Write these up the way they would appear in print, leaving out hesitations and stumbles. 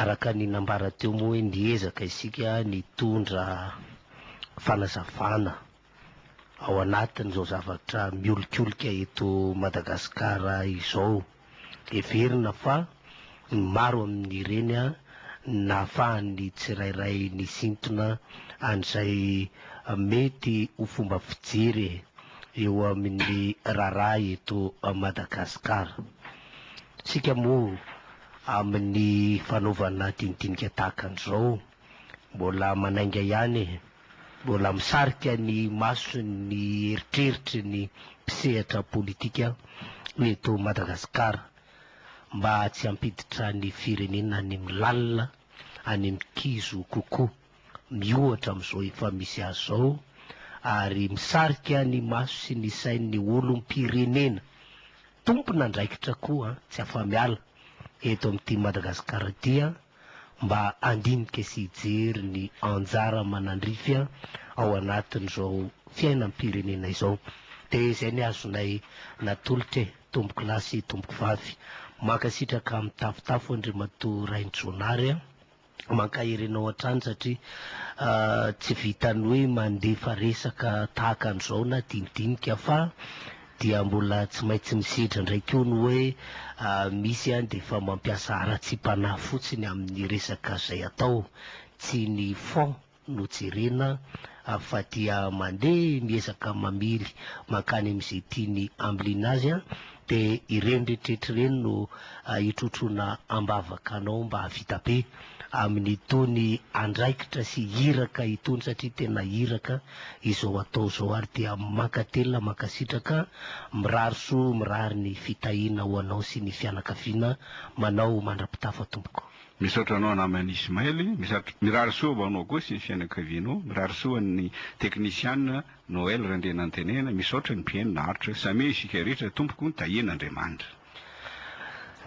araka ny nambara teo moa hoe niezaka isika nitondra fanazavana ao anatin'izao zavatra miolikolika eto Madagasikara izao. Everina fa maro amin'ireny nahafahany tsirairay nisintona an'izay mety ho fomba fijery eo amin'ny raharaha eto Madagasikara. Sika moa amin'ny fanaovana dinidinika tahaka an'izao mbola manainga ihany, mbola misarika ny maso ny eritreritry ny mpisehatra politika eto Madagasikara mba tsy hampiditra ny firenena any amin'ny lalina, any amin'ny kizo kokoa, mihoatra amin'izao efa misy azy zao, ary misarika ny maso sy ny sain'ny olom-pirenena tompona andraikitra koa tsy afa-miala eto amin'ity Madagasikara dia mba andinika sy hijery ny anjara manandrify ao anatin'izao fiainam-pirenena izao. Dia izay ny azonay natolotra tomboko lahy sy tomboko vavy makasitraka amin'ny tafotafo Andriamatoa Raintsoanary mankahirenao hatrany satria tsy vitany hoe mandefa resaka tahaka an'izao na dinidinika fa dia mbola tsy maintsy misedra ndraiky io ny hoe misy dia efa mampiasa ara-tsim-panahy fotsiny amin'ny resaka izay atao, tsy ny fond no jerena fa dia mandeha miezaka mamily mankany amin'izay tiany ambliana azy dia ireny rehetrarehetra ireny no hitrotrona ambavaka anao mba havita be amin'ny tony andraikitra sy hiraka itony satria tena hiraka izao atao izao ary dia mankatelina mankasitraka mirary soa mirary ny fitahiana ho anao sy ny fianakaviana manao mandra-pitafa tompoko. Misaotra anao namany Ismaël, mirary soa ho anao koa sy ny fianakavianao, mirary soa ny teknisiana Noël Randrianantenena, misaotra ny mpiaino naharitra samy isika rehetra tompoko ny tahina Andriamanitra.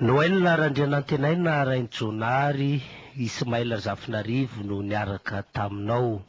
Noël Randrianantenaina Raintsoanary, Ismaël Zafinarivo no niaraka taminao.